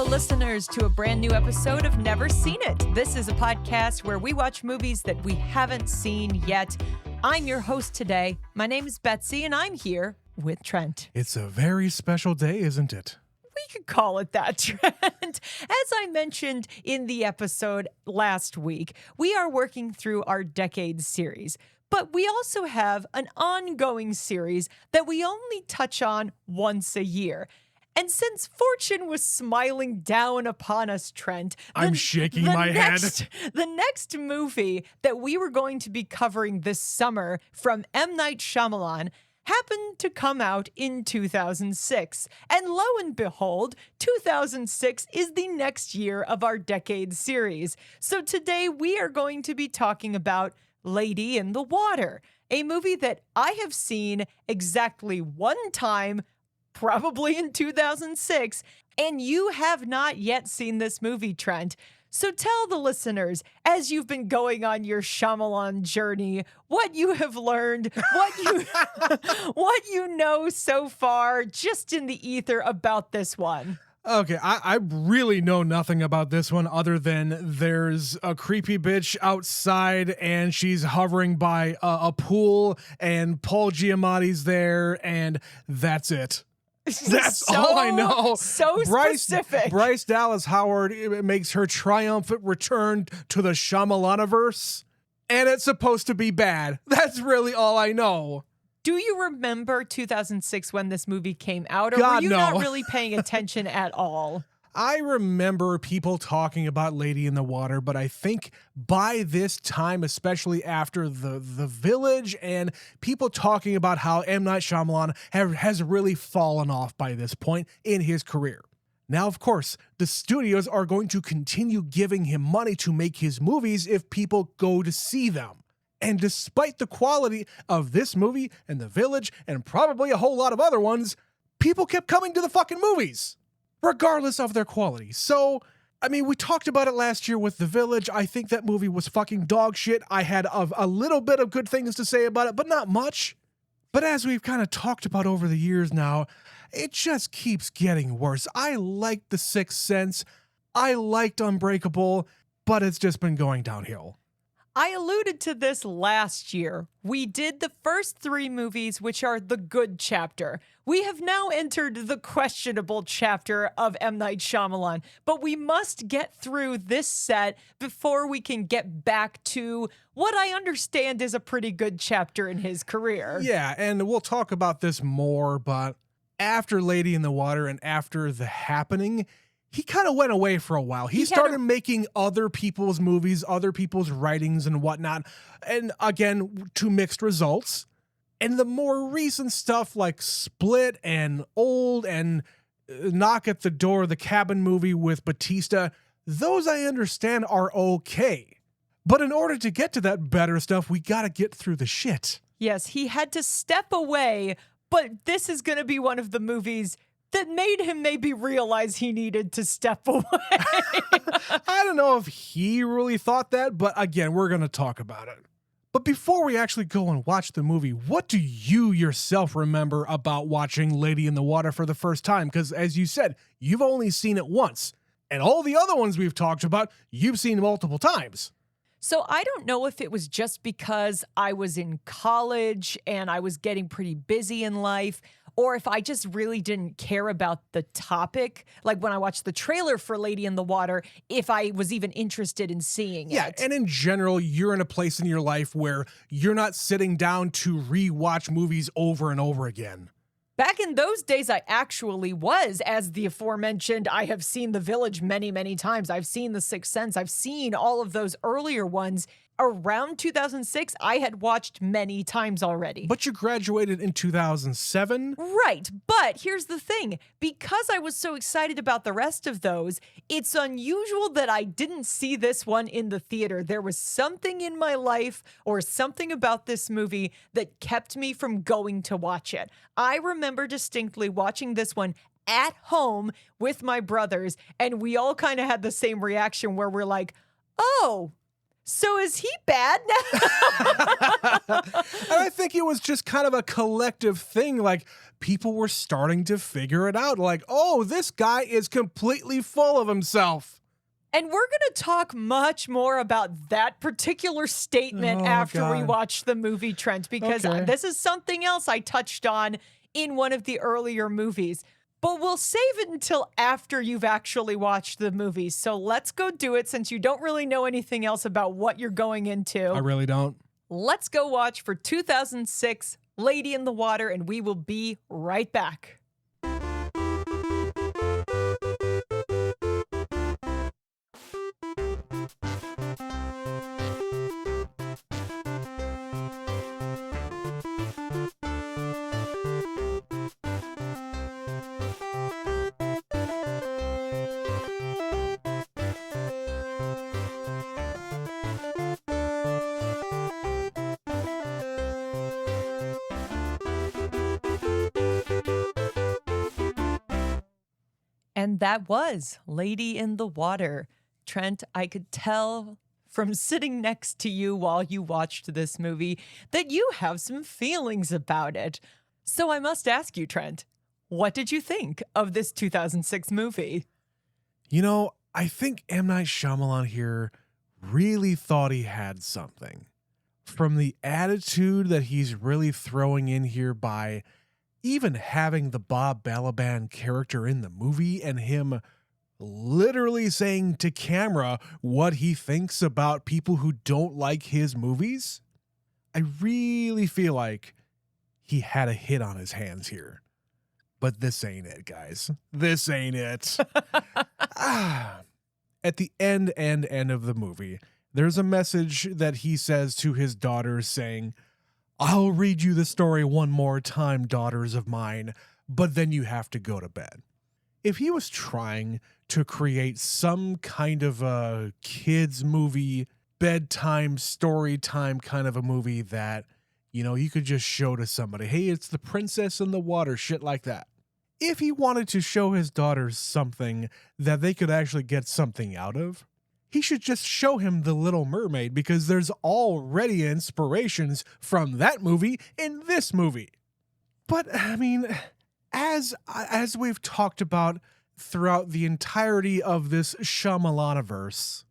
listeners, to a brand new episode of Never Seen It. This is a podcast where we watch movies that we haven't seen yet. I'm your host today. My name is Betsy, and I'm here with Trent. It's a very special day, isn't it? We could call it that, Trent. As I mentioned in the episode last week, we are working through our Decades series. But we also have an ongoing series that we only touch on once a year. And since fortune was smiling down upon us, Trent, I'm shaking my head. The next movie that we were going to be covering this summer from M. Night Shyamalan happened to come out in 2006. And lo and behold, 2006 is the next year of our Decade series. So today we are going to be talking about Lady in the Water, a movie that I have seen exactly one time, probably in 2006, and you have not yet seen this movie, Trent. So tell the listeners, as you've been going on your Shyamalan journey, what you have learned, what you know so far, just in the ether about this one. Okay, I really know nothing about this one other than there's a creepy bitch outside and she's hovering by a pool and Paul Giamatti's there and that's it. That's all I know. So specific. Bryce Dallas Howard makes her triumphant return to the Shyamalaniverse, and it's supposed to be bad. That's really all I know. Do you remember 2006 when this movie came out, or God, were you no. not really paying attention at all? I remember people talking about Lady in the Water, but I think by this time, especially after the Village and people talking about how M. Night Shyamalan has really fallen off by this point in his career. Now, of course, the studios are going to continue giving him money to make his movies if people go to see them. And despite the quality of this movie and The Village and probably a whole lot of other ones, people kept coming to the fucking movies, regardless of their quality. So, I mean, we talked about it last year with The Village. I think that movie was fucking dog shit. I had a little bit of good things to say about it, but not much. But as we've kind of talked about over the years now, it just keeps getting worse. I liked The Sixth Sense. I liked Unbreakable, but it's just been going downhill. I alluded to this last year. We did the first three movies, which are the good chapter. We have now entered the questionable chapter of M. Night Shyamalan, but we must get through this set before we can get back to what I understand is a pretty good chapter in his career. Yeah, and we'll talk about this more, but after Lady in the Water and after The Happening, he kind of went away for a while. He started making other people's movies, other people's writings and whatnot. And again, to mixed results. And the more recent stuff like Split and Old and Knock at the Door, the Cabin movie with Batista, those I understand are okay. But in order to get to that better stuff, we got to get through the shit. Yes, he had to step away, but this is going to be one of the movies that made him maybe realize he needed to step away. I don't know if he really thought that, but again, we're going to talk about it. But before we actually go and watch the movie, what do you yourself remember about watching Lady in the Water for the first time? Because as you said, you've only seen it once. And all the other ones we've talked about, you've seen multiple times. So I don't know if it was just because I was in college and I was getting pretty busy in life, or if I just really didn't care about the topic, like when I watched the trailer for Lady in the Water, if I was even interested in seeing it. Yeah, and in general, you're in a place in your life where you're not sitting down to rewatch movies over and over again. Back in those days, I actually was, as the aforementioned, I have seen The Village many, many times. I've seen The Sixth Sense. I've seen all of those earlier ones. Around 2006, I had watched many times already. But you graduated in 2007? Right, but here's the thing. Because I was so excited about the rest of those, it's unusual that I didn't see this one in the theater. There was something in my life or something about this movie that kept me from going to watch it. I remember distinctly watching this one at home with my brothers, and we all kind of had the same reaction where we're like, oh, So is he bad now? And I think it was just kind of a collective thing. Like, people were starting to figure it out. Like, oh, this guy is completely full of himself. And we're going to talk much more about that particular statement after we watch the movie, Trent, because this is something else I touched on in one of the earlier movies. But we'll save it until after you've actually watched the movie. So let's go do it since you don't really know anything else about what you're going into. I really don't. Let's go watch for 2006 Lady in the Water, and we will be right back. And that was Lady in the Water. Trent, I could tell from sitting next to you while you watched this movie that you have some feelings about it. So I must ask you, Trent, what did you think of this 2006 movie? You know, I think M. Night Shyamalan here really thought he had something. From the attitude that he's really throwing in here by even having the Bob Balaban character in the movie and him literally saying to camera what he thinks about people who don't like his movies, I really feel like he had a hit on his hands here. But this ain't it, guys. This ain't it. At the end of the movie, there's a message that he says to his daughters saying, "I'll read you the story one more time, daughters of mine, but then you have to go to bed." If he was trying to create some kind of a kids movie, bedtime, story time kind of a movie that, you know, you could just show to somebody, hey, it's the princess in the water, shit like that. If he wanted to show his daughters something that they could actually get something out of, he should just show him The Little Mermaid, because there's already inspirations from that movie in this movie. But, I mean, as we've talked about throughout the entirety of this Shyamalaniverse,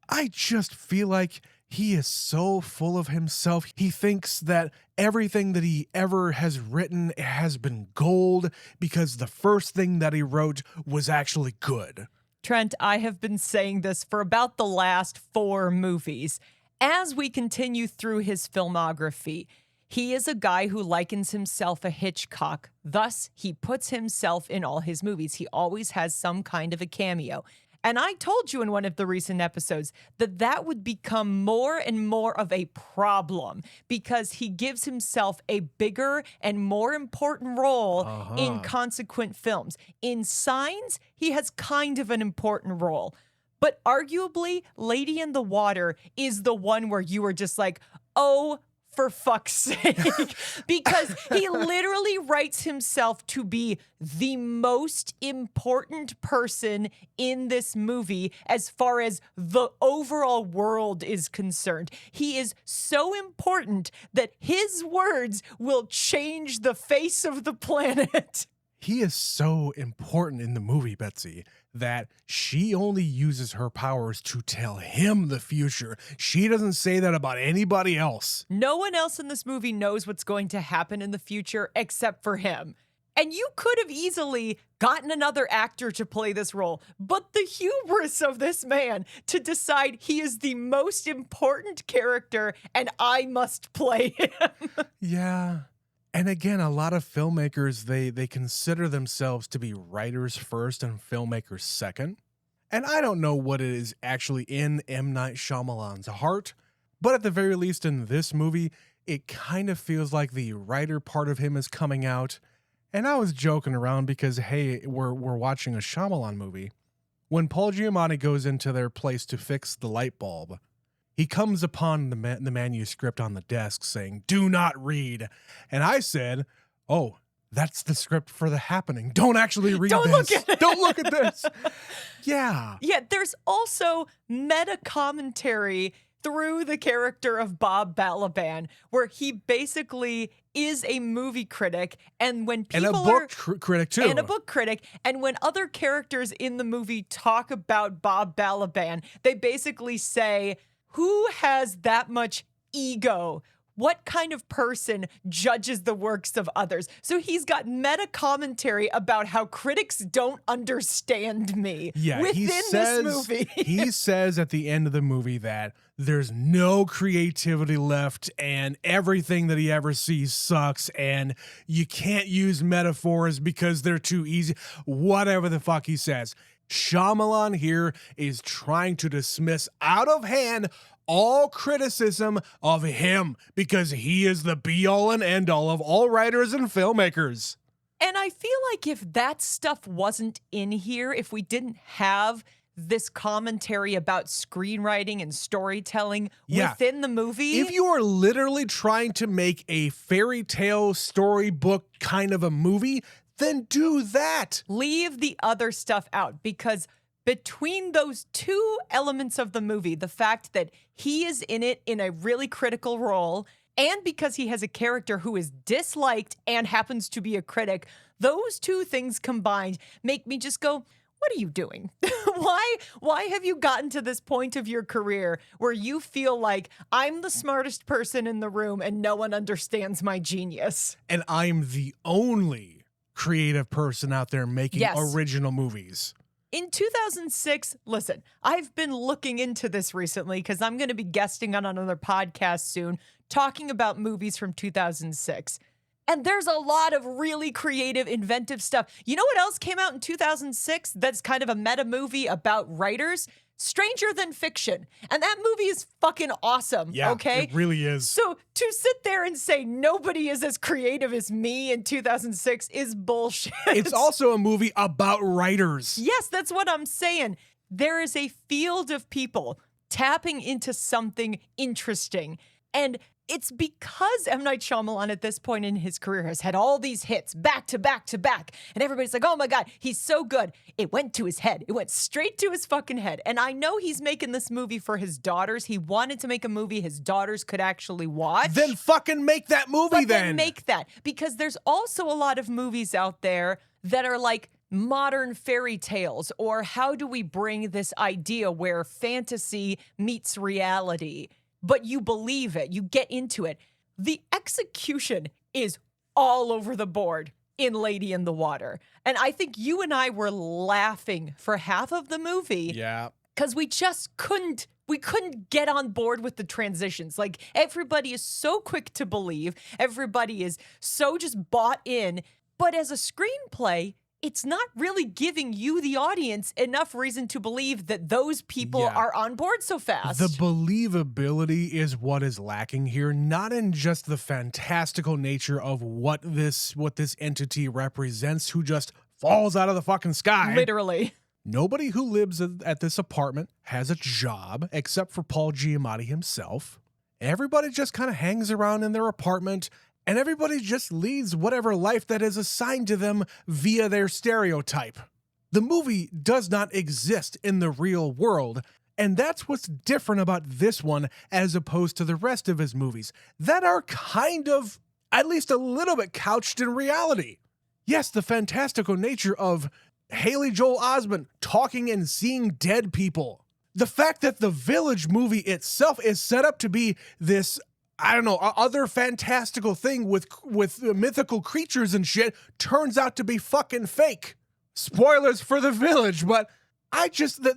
I just feel like he is so full of himself. He thinks that everything that he ever has written has been gold because the first thing that he wrote was actually good. Trent, I have been saying this for about the last 4 movies. As we continue through his filmography, he is a guy who likens himself a Hitchcock. Thus, he puts himself in all his movies. He always has some kind of a cameo. And I told you in one of the recent episodes that that would become more and more of a problem because he gives himself a bigger and more important role in consequent films. In Signs, he has kind of an important role. But arguably, Lady in the Water is the one where you were just like, oh, for fuck's sake, because he literally writes himself to be the most important person in this movie as far as the overall world is concerned. He is so important that his words will change the face of the planet. He is so important in the movie, Betsy, that she only uses her powers to tell him the future. She doesn't say that about anybody else. No one else in this movie knows what's going to happen in the future except for him. And you could have easily gotten another actor to play this role, but the hubris of this man to decide he is the most important character and I must play him. Yeah. And again, a lot of filmmakers, they consider themselves to be writers first and filmmakers second. And I don't know what it is actually in M. Night Shyamalan's heart, but at the very least in this movie, it kind of feels like the writer part of him is coming out. And I was joking around because, hey, we're watching a Shyamalan movie. When Paul Giamatti goes into their place to fix the light bulb, he comes upon the manuscript on the desk saying, "Do not read." And I said, "Oh, that's the script for The Happening. Don't actually read Don't this. look at it." Don't look at this." Yeah. Yeah, there's also meta commentary through the character of Bob Balaban, where he basically is a movie critic, and when people and a book critic too, and a book critic, and when other characters in the movie talk about Bob Balaban, they basically say, "Who has that much ego? What kind of person judges the works of others?" So he's got meta commentary about how critics don't understand me within this movie. He says at the end of the movie that there's no creativity left and everything that he ever sees sucks and you can't use metaphors because they're too easy. Whatever the fuck he says. Shyamalan here is trying to dismiss out of hand all criticism of him because he is the be-all and end-all of all writers and filmmakers. And I feel like if that stuff wasn't in here, if we didn't have this commentary about screenwriting and storytelling within the movie. If you are literally trying to make a fairy tale storybook kind of a movie, then do that. Leave the other stuff out, because between those two elements of the movie, the fact that he is in it in a really critical role, and because he has a character who is disliked and happens to be a critic, those two things combined make me just go, what are you doing? Why have you gotten to this point of your career where you feel like I'm the smartest person in the room and no one understands my genius? And I'm the only creative person out there making original movies. In 2006, listen, I've been looking into this recently because I'm going to be guesting on another podcast soon talking about movies from 2006. And there's a lot of really creative, inventive stuff. You know what else came out in 2006 that's kind of a meta movie about writers? Stranger Than Fiction. And that movie is fucking awesome, okay? It really is. So to sit there and say nobody is as creative as me in 2006 is bullshit. It's also a movie about writers. Yes, that's what I'm saying. There is a field of people tapping into something interesting. And it's because M. Night Shyamalan at this point in his career has had all these hits back to back to back. And everybody's like, oh my God, he's so good. It went to his head. It went straight to his fucking head. And I know he's making this movie for his daughters. He wanted to make a movie his daughters could actually watch. Then fucking make that movie then. Make that. Because there's also a lot of movies out there that are like modern fairy tales, or how do we bring this idea where fantasy meets reality? But you believe it, you get into it. The execution is all over the board in Lady in the Water. And I think you and I were laughing for half of the movie. Yeah. Because we just couldn't get on board with the transitions. Like, everybody is so quick to believe. Everybody is so just bought in. But as a screenplay, it's not really giving you, the audience, enough reason to believe that those people are on board so fast. The believability is what is lacking here, not in just the fantastical nature of what this entity represents, who just falls out of the fucking sky. Literally. Nobody who lives at this apartment has a job except for Paul Giamatti himself. Everybody just kind of hangs around in their apartment, and everybody just leads whatever life that is assigned to them via their stereotype. The movie does not exist in the real world, and that's what's different about this one as opposed to the rest of his movies that are kind of, at least a little bit, couched in reality. Yes, the fantastical nature of Haley Joel Osment talking and seeing dead people. The fact that the Village movie itself is set up to be this, I don't know, other fantastical thing with mythical creatures and shit turns out to be fucking fake. Spoilers for The Village, but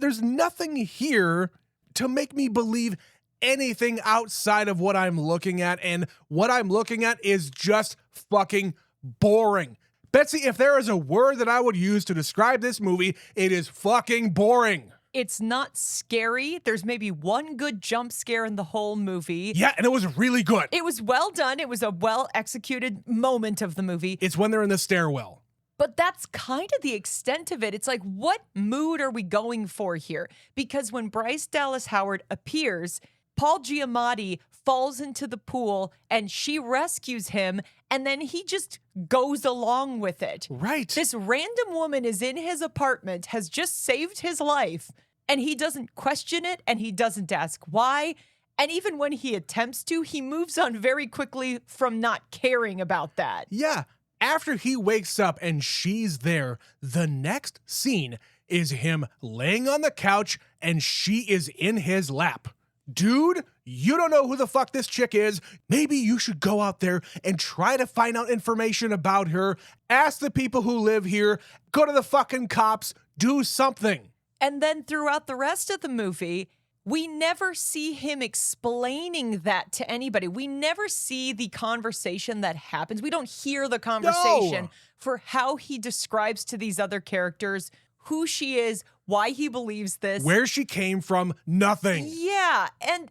there's nothing here to make me believe anything outside of what I'm looking at, and what I'm looking at is just fucking boring. Betsy, if there is a word that I would use to describe this movie, it is fucking boring. It's not scary. There's maybe one good jump scare in the whole movie. Yeah, and it was really good. It was well done. It was a well-executed moment of the movie. It's when they're in the stairwell. But that's kind of the extent of it. It's like, what mood are we going for here? Because when Bryce Dallas Howard appears, Paul Giamatti falls into the pool and she rescues him, and then he just goes along with it. Right. This random woman is in his apartment, has just saved his life, and he doesn't question it, and he doesn't ask why. And even when he attempts to, he moves on very quickly from not caring about that. Yeah. After he wakes up and she's there, the next scene is him laying on the couch and she is in his lap. Dude, you don't know who the fuck this chick is. Maybe you should go out there and try to find out information about her. Ask the people who live here. Go to the fucking cops. Do something. And then throughout the rest of the movie, we never see him explaining that to anybody. We never see the conversation that happens. We don't hear the conversation for how he describes to these other characters who she is, why he believes this. Where she came from, nothing. Yeah, and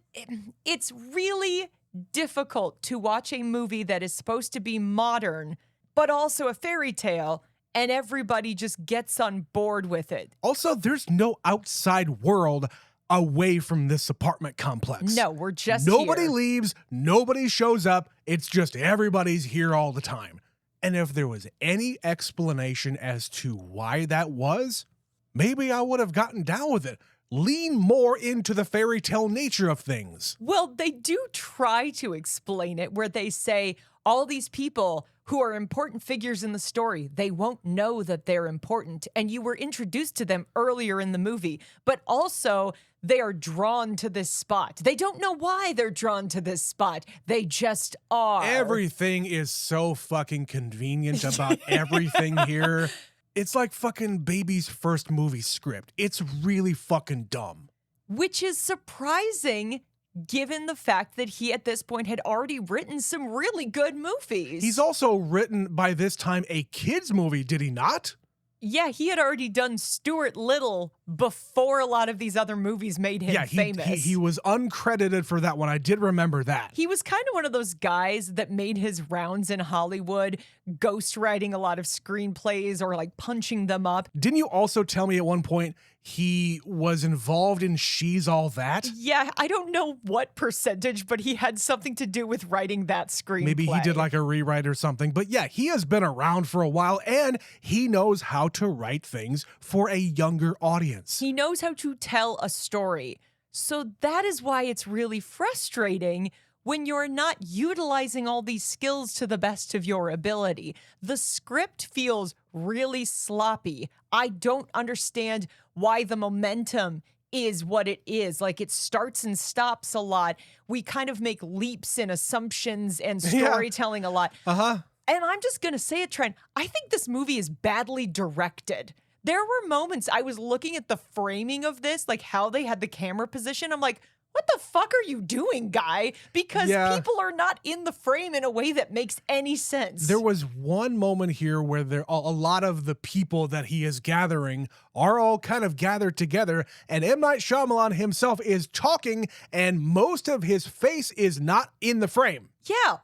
it's really difficult to watch a movie that is supposed to be modern, but also a fairy tale, and everybody just gets on board with it. Also, there's no outside world away from this apartment complex. No, we're just Nobody here. leaves, nobody shows up. It's just everybody's here all the time. And if there was any explanation as to why that was, maybe I would have gotten down with it. Lean more into the fairy tale nature of things. Well, they do try to explain it where they say all these people who are important figures in the story, they won't know that they're important. And you were introduced to them earlier in the movie, but also they are drawn to this spot. They don't know why they're drawn to this spot. They just are. Everything is so fucking convenient about everything here. It's like fucking baby's first movie script. It's really fucking dumb. Which is surprising given the fact that he at this point had already written some really good movies. He's also written by this time a kids movie, did he not? Yeah, he had already done Stuart Little before a lot of these other movies made him famous. He was uncredited for that one. I did remember that. He was kind of one of those guys that made his rounds in Hollywood, ghostwriting a lot of screenplays or like punching them up. Didn't you also tell me at one point he was involved in She's All That? Yeah, I don't know what percentage, but he had something to do with writing that screenplay. Maybe he did like a rewrite or something. But yeah, he has been around for a while and he knows how to write things for a younger audience. He knows how to tell a story. So that is why it's really frustrating when you're not utilizing all these skills to the best of your ability. The script feels really sloppy. I don't understand why the momentum is what it is. Like, it starts and stops a lot. We kind of make leaps in assumptions and storytelling a lot. Uh-huh. And I'm just going to say it, Trent. I think this movie is badly directed. There were moments I was looking at the framing of this, like how they had the camera position. I'm like, what the fuck are you doing, guy? Because people are not in the frame in a way that makes any sense. There was one moment here where a lot of the people that he is gathering are all kind of gathered together, and M. Night Shyamalan himself is talking, and most of his face is not in the frame. Yeah.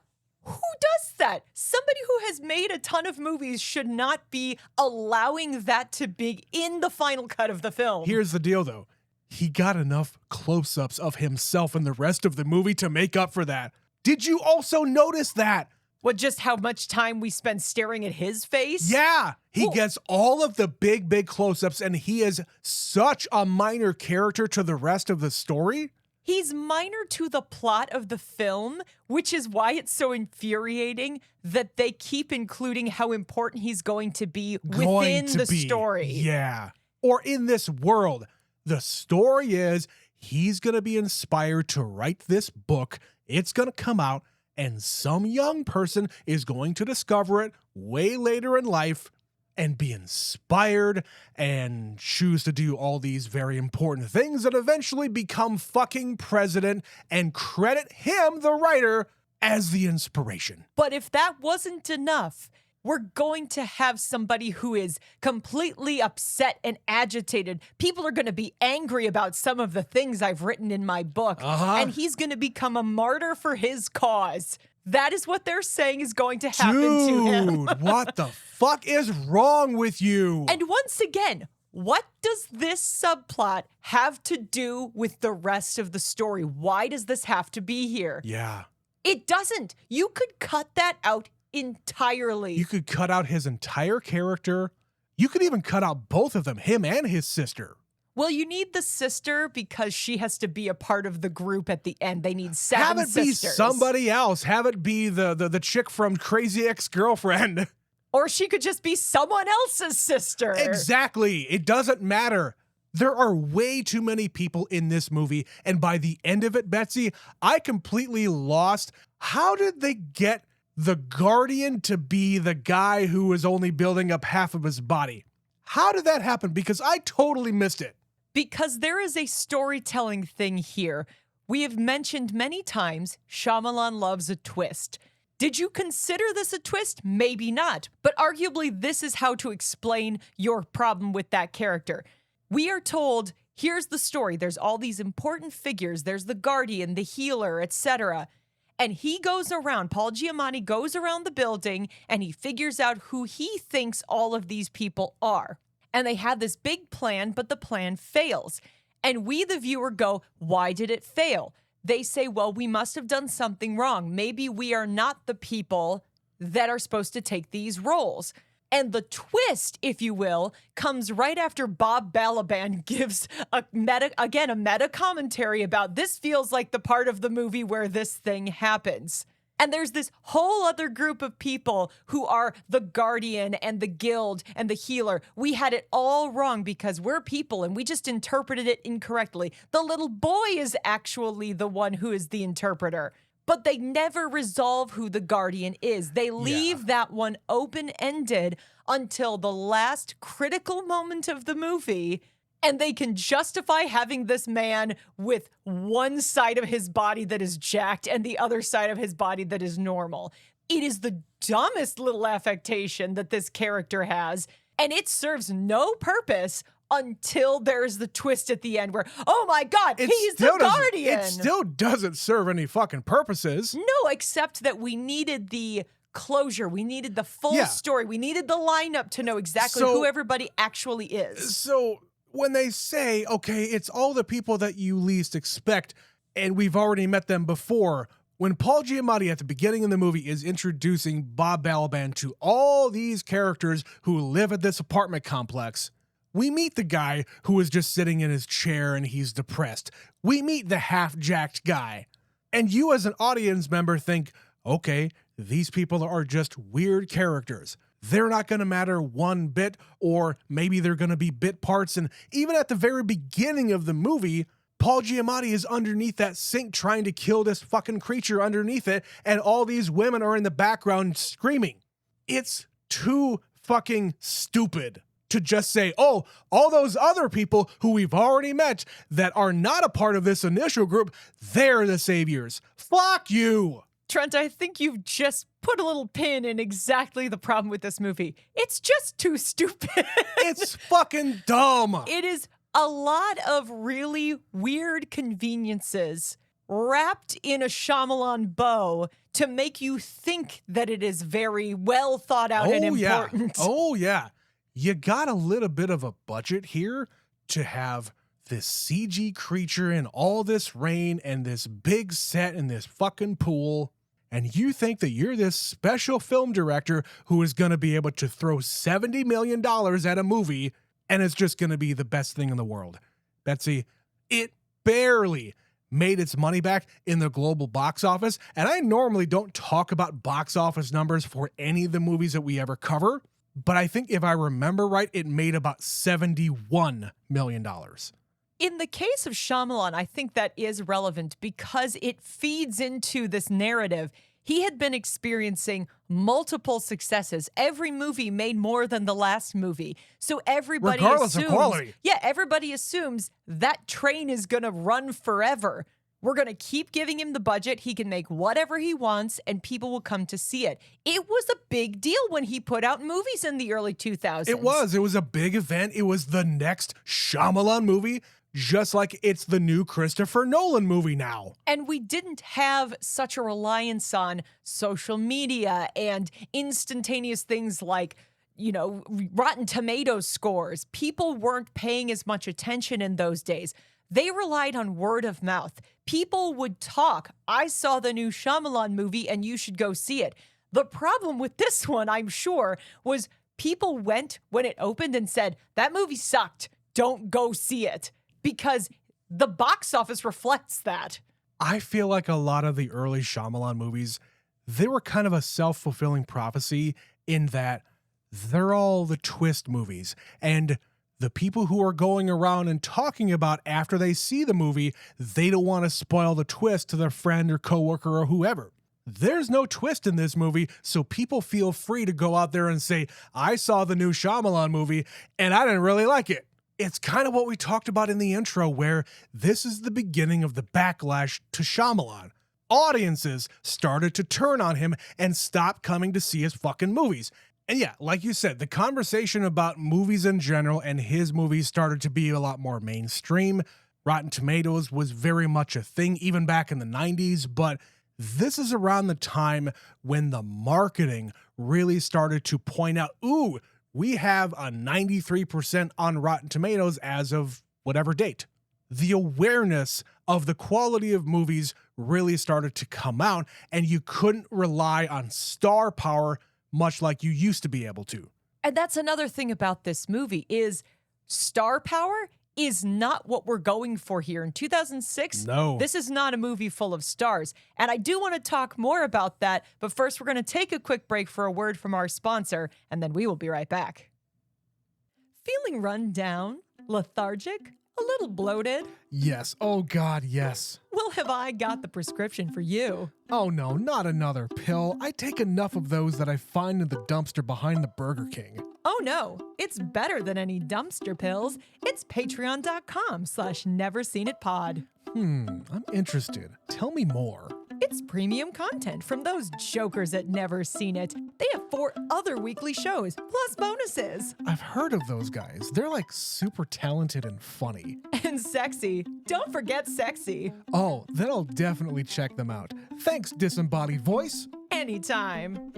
Who does that? Somebody who has made a ton of movies should not be allowing that to be in the final cut of the film. Here's the deal, though. He got enough close-ups of himself in the rest of the movie to make up for that. Did you also notice that? What, just how much time we spend staring at his face? Yeah, he gets all of the big close-ups, and he is such a minor character to the rest of the story. He's minor to the plot of the film, which is why it's so infuriating that they keep including how important he's going to be within the story. Yeah. Or in this world. The story is he's going to be inspired to write this book. It's going to come out, and some young person is going to discover it way later in life and be inspired and choose to do all these very important things and eventually become fucking president and credit him, the writer, as the inspiration. But if that wasn't enough, we're going to have somebody who is completely upset and agitated. People are going to be angry about some of the things I've written in my book, and he's going to become a martyr for his cause. That is what they're saying is going to happen to him. Dude, what the fuck is wrong with you? And once again, what does this subplot have to do with the rest of the story? Why does this have to be here? Yeah. It doesn't. You could cut that out entirely. You could cut out his entire character. You could even cut out both of them, him and his sister. Well, you need the sister because she has to be a part of the group at the end. They need seven Have it sisters. be somebody else. Have it be the chick from Crazy Ex-Girlfriend. Or she could just be someone else's sister. Exactly. It doesn't matter. There are way too many people in this movie, and by the end of it, Betsy, I completely lost. How did they get the Guardian to be the guy who was only building up half of his body? How did that happen? Because I totally missed it. Because there is a storytelling thing here. We have mentioned many times Shyamalan loves a twist. Did you consider this a twist? Maybe not. But arguably, this is how to explain your problem with that character. We are told, here's the story. There's all these important figures. There's the Guardian, the healer, etc. And he goes around, Paul Giamatti goes around the building, and he figures out who he thinks all of these people are. And they have this big plan, but the plan fails. And we, the viewer, go, why did it fail? They say, well, we must have done something wrong. Maybe we are not the people that are supposed to take these roles. And the twist, if you will, comes right after Bob Balaban gives a meta commentary about this feels like the part of the movie where this thing happens. And there's this whole other group of people who are the Guardian and the Guild and the Healer. We had it all wrong because we're people and we just interpreted it incorrectly. The little boy is actually the one who is the interpreter. But they never resolve who the Guardian is. They leave that one open-ended until the last critical moment of the movie, and they can justify having this man with one side of his body that is jacked and the other side of his body that is normal. It is the dumbest little affectation that this character has, and it serves no purpose until there's the twist at the end where, oh my God, he's the Guardian. It still doesn't serve any fucking purposes. No, except that we needed the closure. We needed the full story. We needed the lineup to know exactly who everybody actually is. So when they say, okay, it's all the people that you least expect, and we've already met them before, when Paul Giamatti at the beginning of the movie is introducing Bob Balaban to all these characters who live at this apartment complex, we meet the guy who is just sitting in his chair and he's depressed. We meet the half-jacked guy. And you as an audience member think, okay, these people are just weird characters. They're not going to matter one bit, or maybe they're going to be bit parts. And even at the very beginning of the movie, Paul Giamatti is underneath that sink trying to kill this fucking creature underneath it, and all these women are in the background screaming. It's too fucking stupid to just say, oh, all those other people who we've already met that are not a part of this initial group, they're the saviors. Fuck you. Trent, I think you've just put a little pin in exactly the problem with this movie. It's just too stupid. It's fucking dumb. It is a lot of really weird conveniences wrapped in a Shyamalan bow to make you think that it is very well thought out and important. Oh, yeah. You got a little bit of a budget here to have this CG creature in all this rain and this big set in this fucking pool, and you think that you're this special film director who is going to be able to throw $70 million at a movie and it's just going to be the best thing in the world. Betsy, it barely made its money back in the global box office, and I normally don't talk about box office numbers for any of the movies that we ever cover, but I think if I remember right, it made about $71 million. In the case of Shyamalan, I think that is relevant because it feeds into this narrative. He had been experiencing multiple successes. Every movie made more than the last movie. So everybody regardless assumes, of quality. Yeah, everybody assumes that train is going to run forever. We're going to keep giving him the budget. He can make whatever he wants, and people will come to see it. It was a big deal when he put out movies in the early 2000s. It was. It was a big event. It was the next Shyamalan movie, just like it's the new Christopher Nolan movie now. And we didn't have such a reliance on social media and instantaneous things like, Rotten Tomatoes scores. People weren't paying as much attention in those days. They relied on word of mouth. People would talk, I saw the new Shyamalan movie and you should go see it. The problem with this one, I'm sure, was people went when it opened and said, that movie sucked. don't go see it because the box office reflects that. I feel like a lot of the early Shyamalan movies, they were kind of a self-fulfilling prophecy in that they're all the twist movies. And the people who are going around and talking about after they see the movie, they don't want to spoil the twist to their friend or coworker or whoever. There's no twist in this movie, so people feel free to go out there and say, I saw the new Shyamalan movie and I didn't really like it. It's kind of what we talked about in the intro, where this is the beginning of the backlash to Shyamalan. Audiences started to turn on him and stop coming to see his fucking movies. And yeah, like you said, the conversation about movies in general and his movies started to be a lot more mainstream. Rotten Tomatoes was very much a thing even back in the 90s, but this is around the time when the marketing really started to point out, ooh, we have a 93% on Rotten Tomatoes as of whatever date. The awareness of the quality of movies really started to come out, and you couldn't rely on star power much like you used to be able to. And that's another thing about this movie is star power is not what we're going for here. In 2006, no, this is not a movie full of stars. And I do want to talk more about that, but first we're going to take a quick break for a word from our sponsor, and then we will be right back. Feeling run down, lethargic, a little bloated? Yes. Oh God, yes. Well, have I got the prescription for you? Oh no, not another pill. I take enough of those that I find in the dumpster behind the Burger King. Oh no, it's better than any dumpster pills. It's patreon.com/neverseenitpod. I'm interested. Tell me more. It's premium content from those jokers at Never Seen It. They have 4 other weekly shows, plus bonuses. I've heard of those guys. They're like super talented and funny. And sexy. Don't forget sexy. Oh, then I'll definitely check them out. Thanks, disembodied voice. Anytime.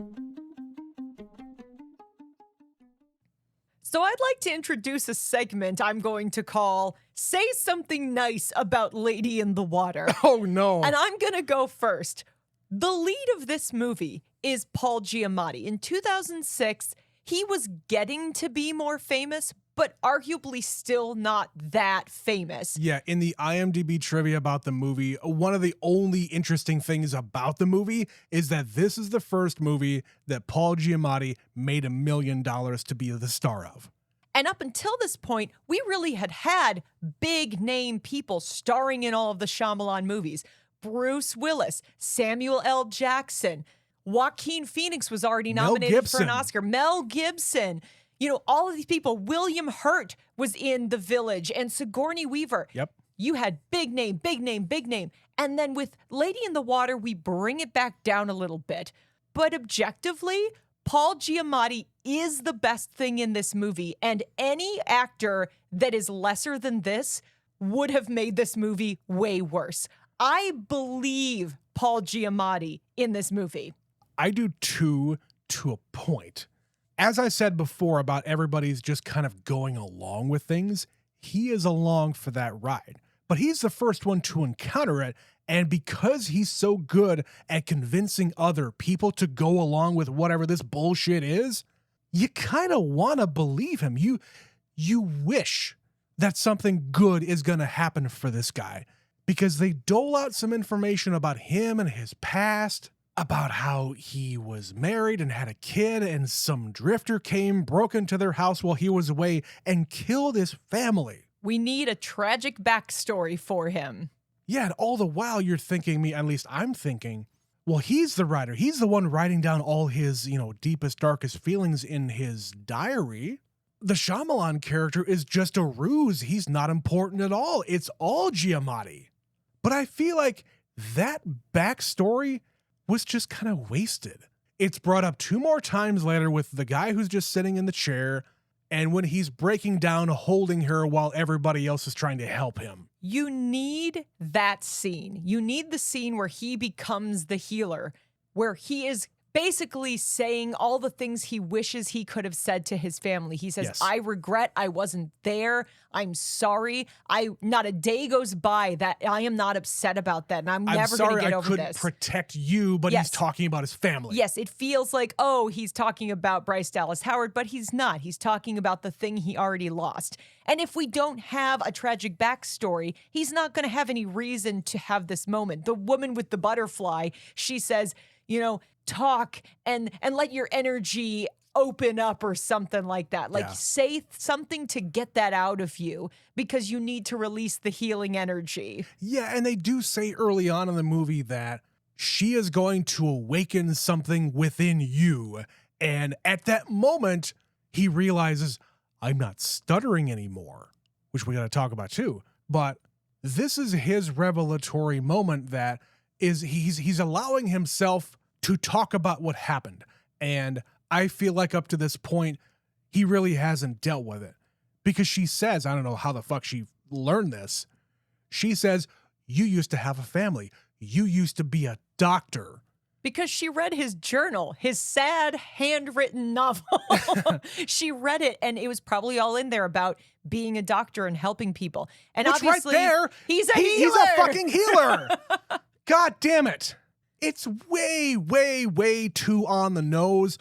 So I'd like to introduce a segment I'm going to call Say Something Nice About Lady in the Water. Oh no. And I'm going to go first. The lead of this movie is Paul Giamatti. In 2006, he was getting to be more famous, but arguably still not that famous. Yeah, in the IMDb trivia about the movie, one of the only interesting things about the movie is that this is the first movie that Paul Giamatti made $1 million to be the star of. And up until this point, we really had big name people starring in all of the Shyamalan movies. Bruce Willis, Samuel L. Jackson, Joaquin Phoenix was already nominated for an Oscar, Mel Gibson. You know, all of these people. William Hurt was in The Village, and Sigourney Weaver. Yep. You had big name. And then with Lady in the Water, we bring it back down a little bit. But objectively, Paul Giamatti is the best thing in this movie, and any actor that is lesser than this would have made this movie way worse. I believe Paul Giamatti in this movie. I do too, to a point. As I said before about everybody's just kind of going along with things, he is along for that ride. But he's the first one to encounter it, and because he's so good at convincing other people to go along with whatever this bullshit is, you kind of want to believe him. You wish that something good is going to happen for this guy, because they dole out some information about him and his past, about how he was married and had a kid, and some drifter broke into their house while he was away and killed his family. We need a tragic backstory for him. Yeah, and all the while you're thinking, at least I'm thinking, well, he's the writer. He's the one writing down all his, deepest, darkest feelings in his diary. The Shyamalan character is just a ruse. He's not important at all. It's all Giamatti. But I feel like that backstory was just kind of wasted. It's brought up 2 more times later with the guy who's just sitting in the chair, and when he's breaking down holding her while everybody else is trying to help him. You need that scene. You need the scene where he becomes the healer, where he is basically saying all the things he wishes he could have said to his family. He says, Yes. I regret I wasn't there. I'm sorry. Not a day goes by that I am not upset about that. And I'm never going to get over couldn't this. protect you, but Yes. he's talking about his family. Yes, it feels like, oh, he's talking about Bryce Dallas Howard, but he's not. He's talking about the thing he already lost. And if we don't have a tragic backstory, he's not going to have any reason to have this moment. The woman with the butterfly, she says, talk and let your energy open up or something like that. Like, say something to get that out of you because you need to release the healing energy. Yeah, and they do say early on in the movie that she is going to awaken something within you. And at that moment, he realizes, I'm not stuttering anymore, which we got to talk about too. But this is his revelatory moment that is he's allowing himself to talk about what happened. And I feel like up to this point, he really hasn't dealt with it. Because she says, I don't know how the fuck she learned this. She says, you used to have a family. You used to be a doctor. Because she read his journal, his sad handwritten novel. She read it, and it was probably all in there about being a doctor and helping people. And which obviously, right there, he's a healer. He's a fucking healer. God damn it. It's way, way, way too on the nose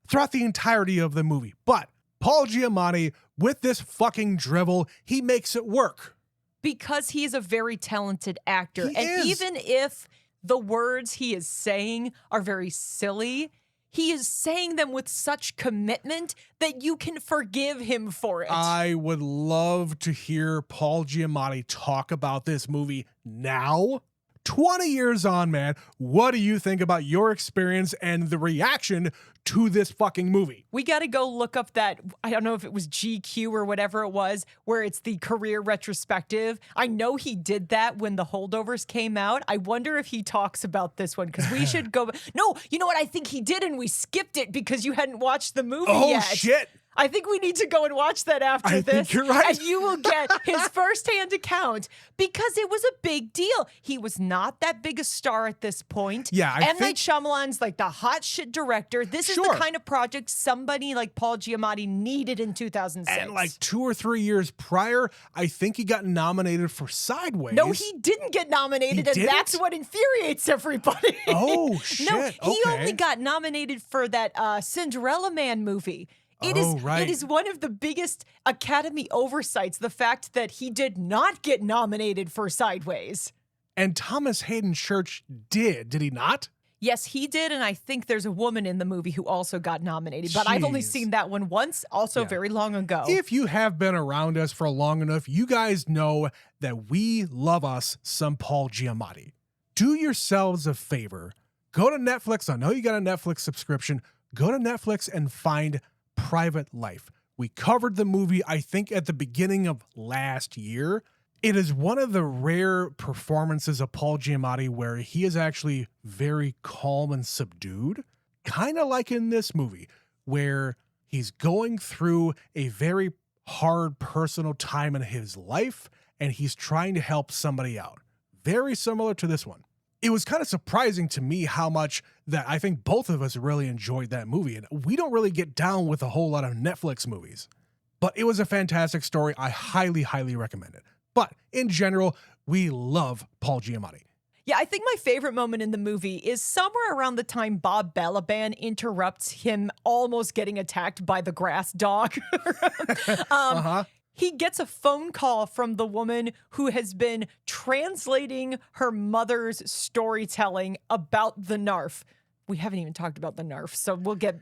throughout the entirety of the movie. But Paul Giamatti, with this fucking drivel, he makes it work. Because he's a very talented actor. He and is. Even if the words he is saying are very silly, he is saying them with such commitment that you can forgive him for it. I would love to hear Paul Giamatti talk about this movie now. 20 years on, man, what do you think about your experience and the reaction to this fucking movie? We got to go look up that, I don't know if it was GQ or whatever it was, where it's the career retrospective. I know he did that when The Holdovers came out. I wonder if he talks about this one, because we should go. No, you know what? I think he did, and we skipped it because you hadn't watched the movie yet. Oh, shit. I think we need to go and watch that after I this. think you're right. And you will get his firsthand account, because it was a big deal. He was not that big a star at this point. Yeah, M. Night Shyamalan's like the hot shit director. This is the kind of project somebody like Paul Giamatti needed in 2006. And like 2 or 3 years prior, I think he got nominated for Sideways. No, he didn't get nominated, and that's what infuriates everybody. Oh, shit. No, he Okay. only got nominated for that Cinderella Man movie. It is one of the biggest Academy oversights, the fact that he did not get nominated for Sideways. And Thomas Hayden Church did he not? Yes, he did, and I think there's a woman in the movie who also got nominated, but I've only seen that one once, also very long ago. If you have been around us for long enough, you guys know that we love us some Paul Giamatti. Do yourselves a favor. Go to Netflix. I know you got a Netflix subscription. Go to Netflix and find Private Life. We covered the movie, I think, at the beginning of last year. It is one of the rare performances of Paul Giamatti where he is actually very calm and subdued, kind of like in this movie, where he's going through a very hard personal time in his life, and he's trying to help somebody out. Very similar to this one. It was kind of surprising to me how much that I think both of us really enjoyed that movie. And we don't really get down with a whole lot of Netflix movies. But it was a fantastic story. I highly, highly recommend it. But in general, we love Paul Giamatti. Yeah, I think my favorite moment in the movie is somewhere around the time Bob Balaban interrupts him almost getting attacked by the grass dog. He gets a phone call from the woman who has been translating her mother's storytelling about the Narf. We haven't even talked about the Narf, so we'll get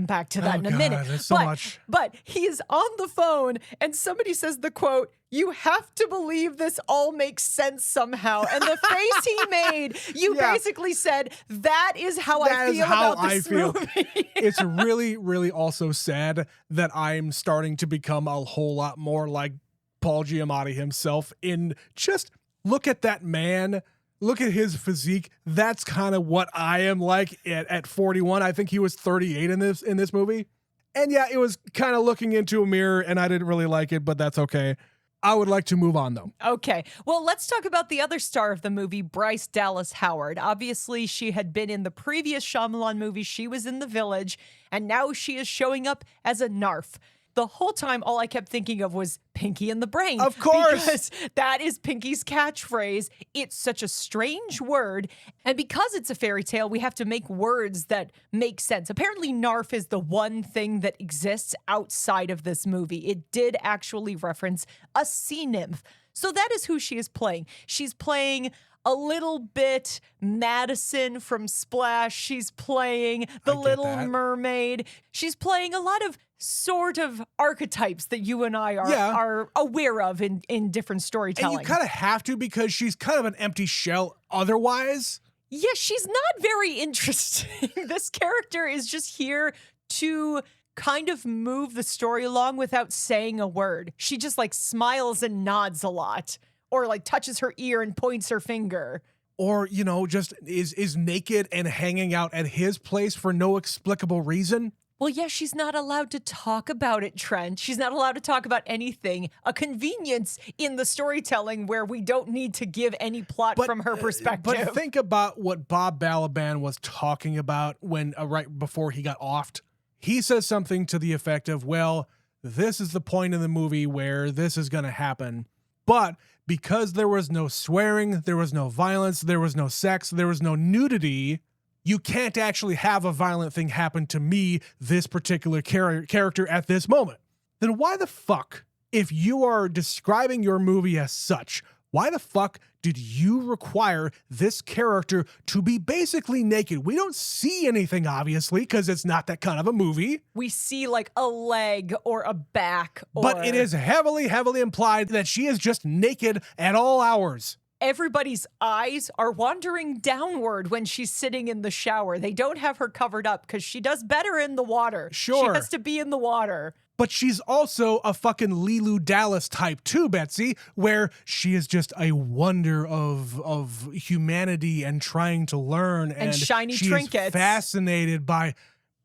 back to that in a minute. There's so much. But he is on the phone, and somebody says the quote, "You have to believe this all makes sense somehow." And the face he made, you basically said, that is how I feel about this movie. It's really, really also sad that I'm starting to become a whole lot more like Paul Giamatti himself in just look at that man. Look at his physique. That's kind of what I am like at 41. I think he was 38 in this movie. And yeah, it was kind of looking into a mirror, and I didn't really like it, but that's okay. I would like to move on, though. Okay. Well, let's talk about the other star of the movie, Bryce Dallas Howard. Obviously, she had been in the previous Shyamalan movie. She was in The Village, and now she is showing up as a narf. The whole time, all I kept thinking of was Pinky and the Brain. Of course. Because that is Pinky's catchphrase. It's such a strange word. And because it's a fairy tale, we have to make words that make sense. Apparently, narf is the one thing that exists outside of this movie. It did actually reference a sea nymph. So that is who she is playing. She's playing a little bit Madison from Splash. She's playing the Little Mermaid. She's playing a lot of sort of archetypes that you and I are aware of in different storytelling. And you kind of have to, because she's kind of an empty shell otherwise. Yeah, she's not very interesting. This character is just here to kind of move the story along without saying a word. She just like smiles and nods a lot, or like touches her ear and points her finger. Or, you know, just is naked and hanging out at his place for no explicable reason. Well, yeah, she's not allowed to talk about it, Trent. She's not allowed to talk about anything. A convenience in the storytelling where we don't need to give any plot from her perspective. But think about what Bob Balaban was talking about when right before he got offed. He says something to the effect of, well, this is the point in the movie where this is going to happen. But because there was no swearing, there was no violence, there was no sex, there was no nudity, you can't actually have a violent thing happen to me, this particular character at this moment. Then why the fuck, if you are describing your movie as such, why the fuck did you require this character to be basically naked? We don't see anything, obviously, because it's not that kind of a movie. We see like a leg or a back. But it is heavily, heavily implied that she is just naked at all hours. Everybody's eyes are wandering downward when she's sitting in the shower. They don't have her covered up because she does better in the water. Sure. She has to be in the water. But she's also a fucking Lilu Dallas type too, Betsy, where she is just a wonder of humanity and trying to learn. And shiny she trinkets. Is fascinated by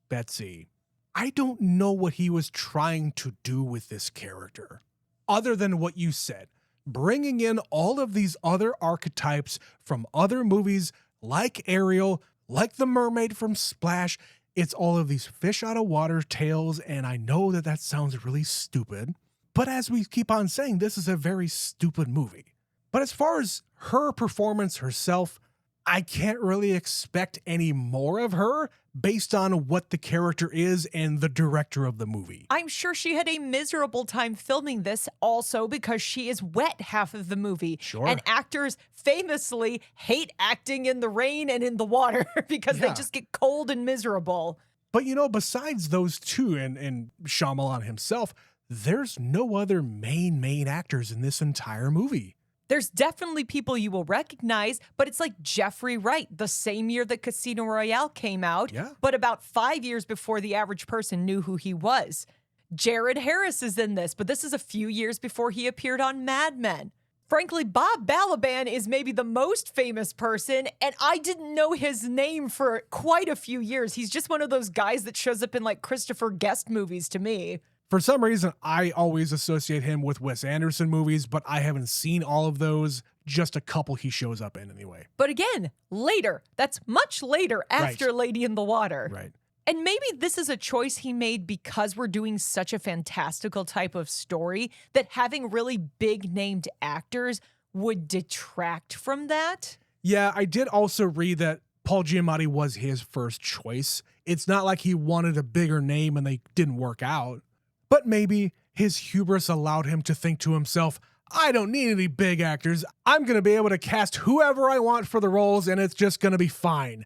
Betsy. I don't know what he was trying to do with this character, other than what you said. Bringing in all of these other archetypes from other movies like Ariel, like the mermaid from Splash. It's all of these fish out of water tales, and I know that that sounds really stupid. But as we keep on saying, this is a very stupid movie. But as far as her performance herself, I can't really expect any more of her based on what the character is and the director of the movie. I'm sure she had a miserable time filming this also because she is wet half of the movie. Sure. And actors famously hate acting in the rain and in the water because they just get cold and miserable. But, you know, besides those two and Shyamalan himself, there's no other main actors in this entire movie. There's definitely people you will recognize, but it's like Jeffrey Wright, the same year that Casino Royale came out, but about 5 years before the average person knew who he was. Jared Harris is in this, but this is a few years before he appeared on Mad Men. Frankly, Bob Balaban is maybe the most famous person, and I didn't know his name for quite a few years. He's just one of those guys that shows up in like Christopher Guest movies to me. For some reason, I always associate him with Wes Anderson movies, but I haven't seen all of those. Just a couple he shows up in anyway. But again, later. That's much later after Lady in the Water. Right. And maybe this is a choice he made because we're doing such a fantastical type of story that having really big named actors would detract from that. Yeah, I did also read that Paul Giamatti was his first choice. It's not like he wanted a bigger name and they didn't work out. But maybe his hubris allowed him to think to himself, I don't need any big actors. I'm going to be able to cast whoever I want for the roles and it's just going to be fine.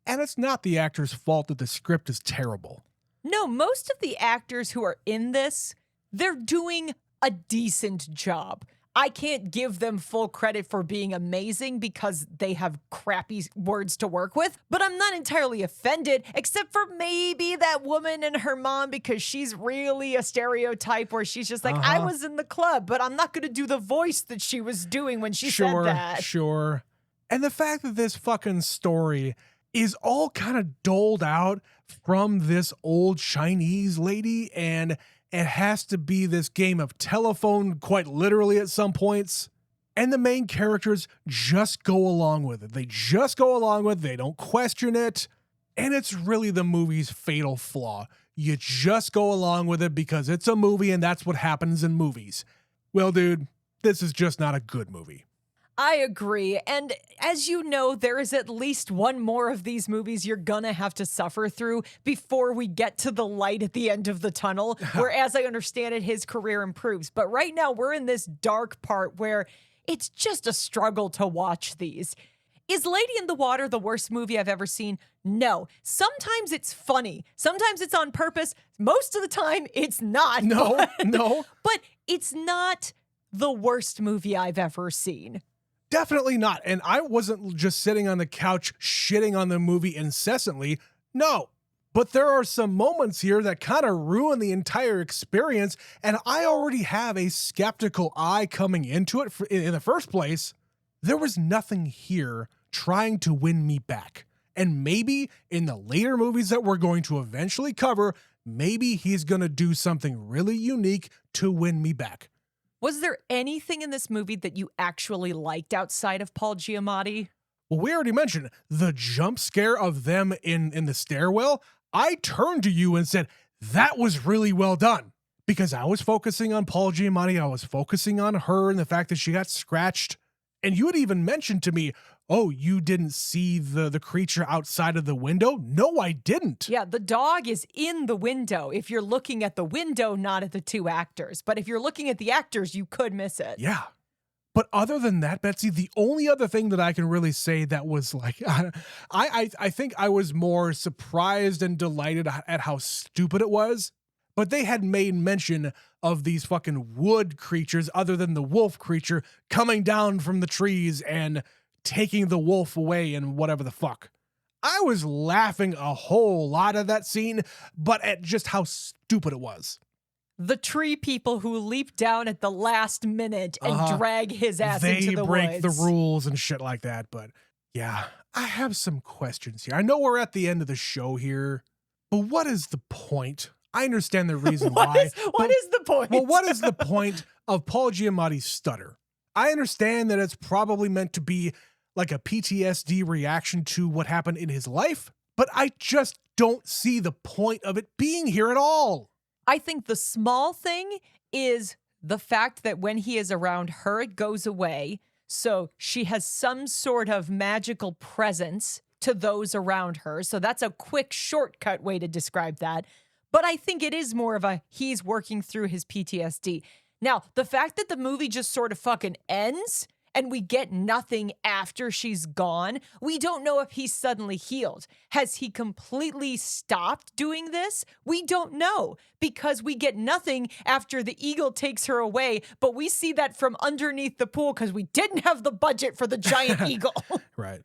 And it's not the actor's fault that the script is terrible. No, most of the actors who are in this, they're doing a decent job. I can't give them full credit for being amazing because they have crappy words to work with, but I'm not entirely offended, except for maybe that woman and her mom, because she's really a stereotype where she's just like, I was in the club, but I'm not going to do the voice that she was doing when she said that. Sure. And the fact that this fucking story is all kind of doled out from this old Chinese lady, and It has to be this game of telephone, quite literally at some points. And the main characters just go along with it. They just go along with it. They don't question it. And it's really the movie's fatal flaw. You just go along with it because it's a movie and that's what happens in movies. Well, dude, this is just not a good movie. I agree. And as you know, there is at least one more of these movies you're gonna have to suffer through before we get to the light at the end of the tunnel, where, as I understand it, his career improves. But right now, we're in this dark part where it's just a struggle to watch these. Is Lady in the Water the worst movie I've ever seen? No. Sometimes it's funny. Sometimes it's on purpose. Most of the time, it's not. No. But it's not the worst movie I've ever seen. Definitely not. And I wasn't just sitting on the couch shitting on the movie incessantly. No. But there are some moments here that kind of ruin the entire experience, and I already have a skeptical eye coming into it in the first place. There was nothing here trying to win me back. And maybe in the later movies that we're going to eventually cover, maybe he's going to do something really unique to win me back. Was there anything in this movie that you actually liked outside of Paul Giamatti? Well, we already mentioned the jump scare of them in the stairwell. I turned to you and said, that was really well done. Because I was focusing on Paul Giamatti. I was focusing on her and the fact that she got scratched. And you had even mentioned to me, oh, you didn't see the creature outside of the window? No, I didn't. Yeah, the dog is in the window if you're looking at the window, not at the two actors. But if you're looking at the actors, you could miss it. Yeah. But other than that, Betsy, the only other thing that I can really say that was like, I think I was more surprised and delighted at how stupid it was. But they had made mention of these fucking wood creatures other than the wolf creature coming down from the trees and taking the wolf away and whatever the fuck. I was laughing a whole lot at that scene, but at just how stupid it was. The tree people who leap down at the last minute and drag his ass into the woods. They break the rules and shit like that, but yeah, I have some questions here. I know we're at the end of the show here, but what is the point? I understand the reason why. What is the point? Well, what is the point of Paul Giamatti's stutter? I understand that it's probably meant to be like a PTSD reaction to what happened in his life, but I just don't see the point of it being here at all. I think the small thing is the fact that when he is around her, it goes away. So she has some sort of magical presence to those around her. So that's a quick shortcut way to describe that. But I think it is more of a he's working through his PTSD. Now, the fact that the movie just sort of fucking ends and we get nothing after she's gone, we don't know if he's suddenly healed. Has he completely stopped doing this? We don't know, because we get nothing after the eagle takes her away, but we see that from underneath the pool because we didn't have the budget for the giant eagle. Right.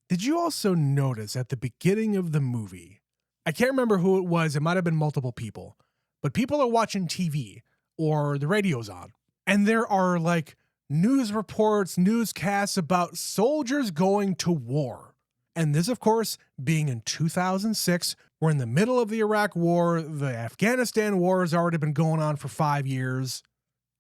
Did you also notice at the beginning of the movie, I can't remember who it was, it might have been multiple people, but people are watching TV or the radio's on, and there are like news reports, newscasts about soldiers going to war. And this, of course, being in 2006, we're in the middle of the Iraq War. The Afghanistan War has already been going on for 5 years.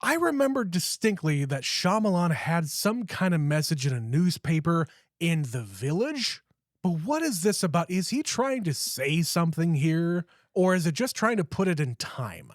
I remember distinctly that Shyamalan had some kind of message in a newspaper in The Village. But what is this about? Is he trying to say something here? Or is it just trying to put it in time?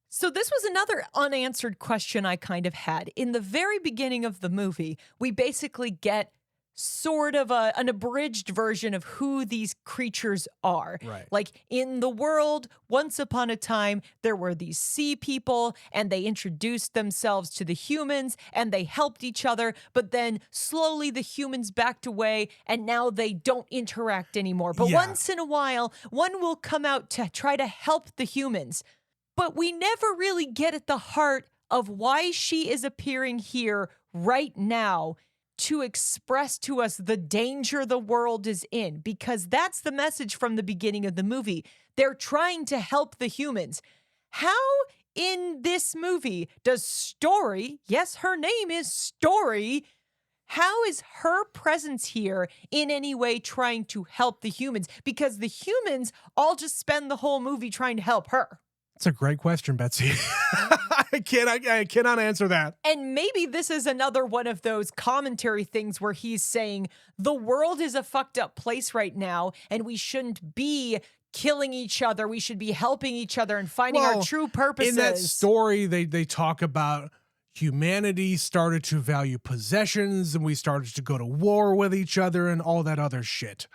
So this was another unanswered question I kind of had. In the very beginning of the movie, we basically get sort of an abridged version of who these creatures are. Right. Like in the world, once upon a time, there were these sea people and they introduced themselves to the humans and they helped each other. But then slowly the humans backed away and now they don't interact anymore. But once in a while, one will come out to try to help the humans. But we never really get at the heart of why she is appearing here right now to express to us the danger the world is in, because that's the message from the beginning of the movie. They're trying to help the humans. How in this movie does Story, yes, her name is Story, how is her presence here in any way trying to help the humans? Because the humans all just spend the whole movie trying to help her. It's a great question, Betsy. I cannot answer that. And maybe this is another one of those commentary things where he's saying the world is a fucked up place right now and we shouldn't be killing each other. We should be helping each other and finding our true purposes. In that story, they talk about humanity started to value possessions and we started to go to war with each other and all that other shit.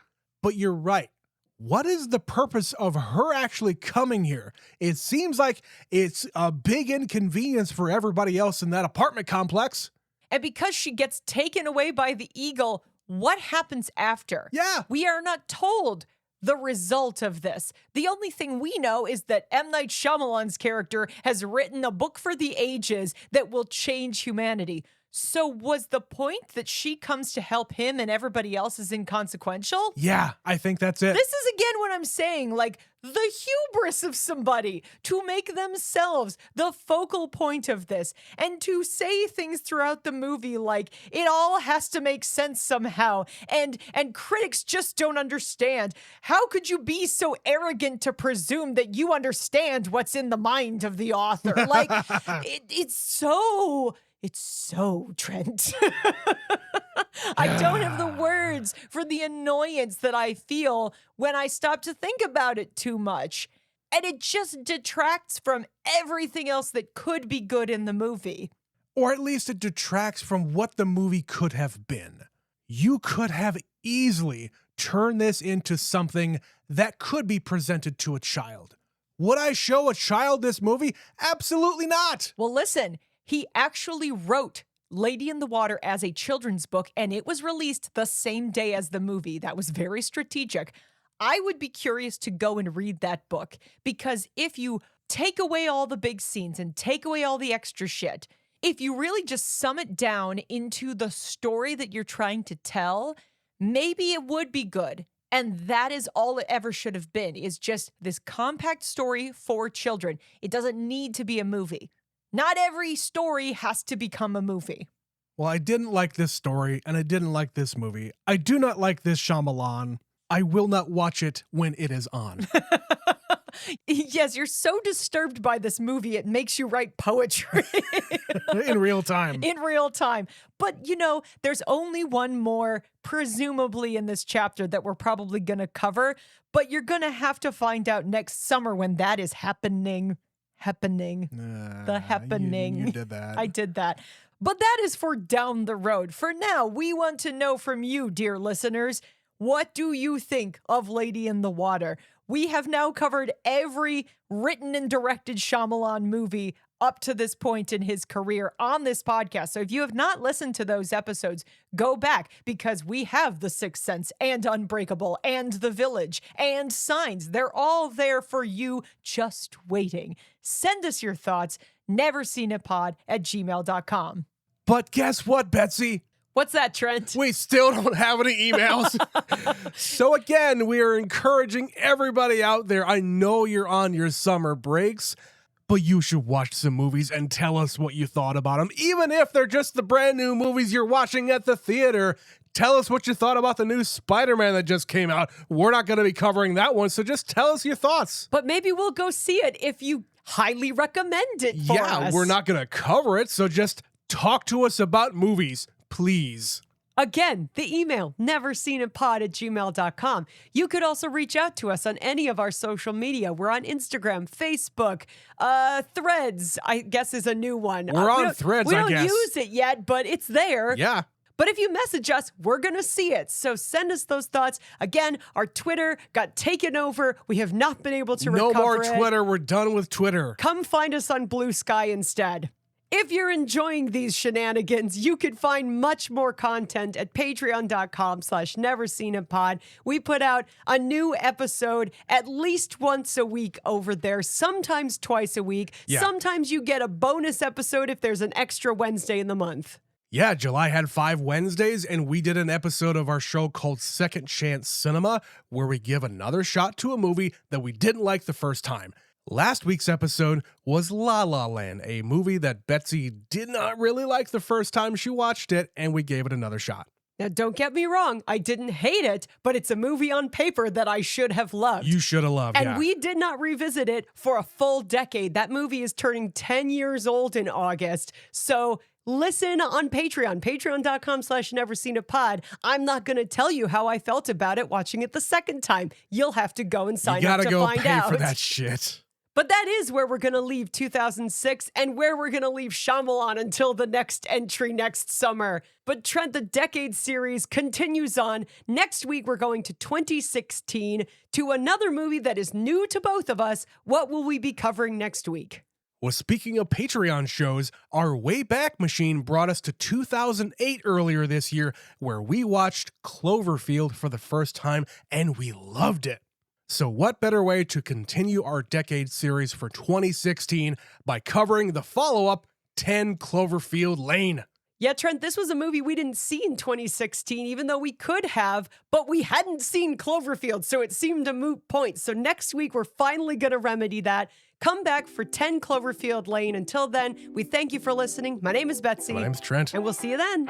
But you're right. What is the purpose of her actually coming here? It seems like it's a big inconvenience for everybody else in that apartment complex. And because she gets taken away by the eagle, what happens after? Yeah. We are not told the result of this. The only thing we know is that M. Night Shyamalan's character has written a book for the ages that will change humanity. So was the point that she comes to help him and everybody else is inconsequential? Yeah, I think that's it. This is again what I'm saying, like the hubris of somebody to make themselves the focal point of this and to say things throughout the movie like it all has to make sense somehow and critics just don't understand. How could you be so arrogant to presume that you understand what's in the mind of the author? Like it's so Trent. I don't have the words for the annoyance that I feel when I stop to think about it too much. And it just detracts from everything else that could be good in the movie. Or at least it detracts from what the movie could have been. You could have easily turned this into something that could be presented to a child. Would I show a child this movie? Absolutely not. Well, listen. He actually wrote Lady in the Water as a children's book, and it was released the same day as the movie. That was very strategic. I would be curious to go and read that book, because if you take away all the big scenes and take away all the extra shit, if you really just sum it down into the story that you're trying to tell, maybe it would be good. And that is all it ever should have been, is just this compact story for children. It doesn't need to be a movie. Not every story has to become a movie. Well, I didn't like this story, and I didn't like this movie. I do not like this Shyamalan. I will not watch it when it is on. Yes, you're so disturbed by this movie, it makes you write poetry. In real time. In real time. But, you know, there's only one more, presumably in this chapter, that we're probably going to cover. But you're going to have to find out next summer when that is happening. The happening. You did that. I did that. But that is for down the road. For now, we want to know from you, dear listeners, what do you think of Lady in the Water? We have now covered every written and directed Shyamalan movie up to this point in his career on this podcast. So if you have not listened to those episodes, go back, because we have The Sixth Sense and Unbreakable and The Village and Signs. They're all there for you, just waiting. Send us your thoughts, neverseenitpod@gmail.com. But guess what, Betsy? What's that, Trent? We still don't have any emails. So again, we are encouraging everybody out there. I know you're on your summer breaks, but you should watch some movies and tell us what you thought about them. Even if they're just the brand new movies you're watching at the theater, tell us what you thought about the new Spider-Man that just came out. We're not going to be covering that one, so just tell us your thoughts. But maybe we'll go see it if you highly recommend it for us. Yeah, we're not going to cover it, so just talk to us about movies, please. Again, the email, neverseenitpod@gmail.com. You could also reach out to us on any of our social media. We're on Instagram, Facebook, Threads, I guess is a new one. We're on Threads, I guess. We don't use it yet, but it's there. Yeah. But if you message us, we're going to see it. So send us those thoughts. Again, our Twitter got taken over. We have not been able to recover it. No more Twitter. We're done with Twitter. Come find us on Blue Sky instead. If you're enjoying these shenanigans, you can find much more content at patreon.com/neverseenitpod. We put out a new episode at least once a week over there, sometimes twice a week. Yeah. Sometimes you get a bonus episode if there's an extra Wednesday in the month. Yeah, July had 5 Wednesdays, and we did an episode of our show called Second Chance Cinema, where we give another shot to a movie that we didn't like the first time. Last week's episode was La La Land, a movie that Betsy did not really like the first time she watched it, and we gave it another shot. Now, don't get me wrong, I didn't hate it, but it's a movie on paper that I should have loved. You should have loved, And we did not revisit it for a full decade. That movie is turning 10 years old in August. So listen on Patreon, patreon.com/neverseenitpod. I'm not going to tell you how I felt about it watching it the second time. You'll have to go and sign up to find out. You gotta go pay for that shit. But that is where we're going to leave 2006 and where we're going to leave Shyamalan until the next entry next summer. But Trent, the Decade series continues on. Next week, we're going to 2016 to another movie that is new to both of us. What will we be covering next week? Well, speaking of Patreon shows, our Wayback Machine brought us to 2008 earlier this year, where we watched Cloverfield for the first time, and we loved it. So what better way to continue our Decade series for 2016 by covering the follow-up 10 Cloverfield Lane? Yeah, Trent, this was a movie we didn't see in 2016, even though we could have, but we hadn't seen Cloverfield, so it seemed a moot point. So next week, we're finally going to remedy that. Come back for 10 Cloverfield Lane. Until then, we thank you for listening. My name is Betsy. My name's Trent. And we'll see you then.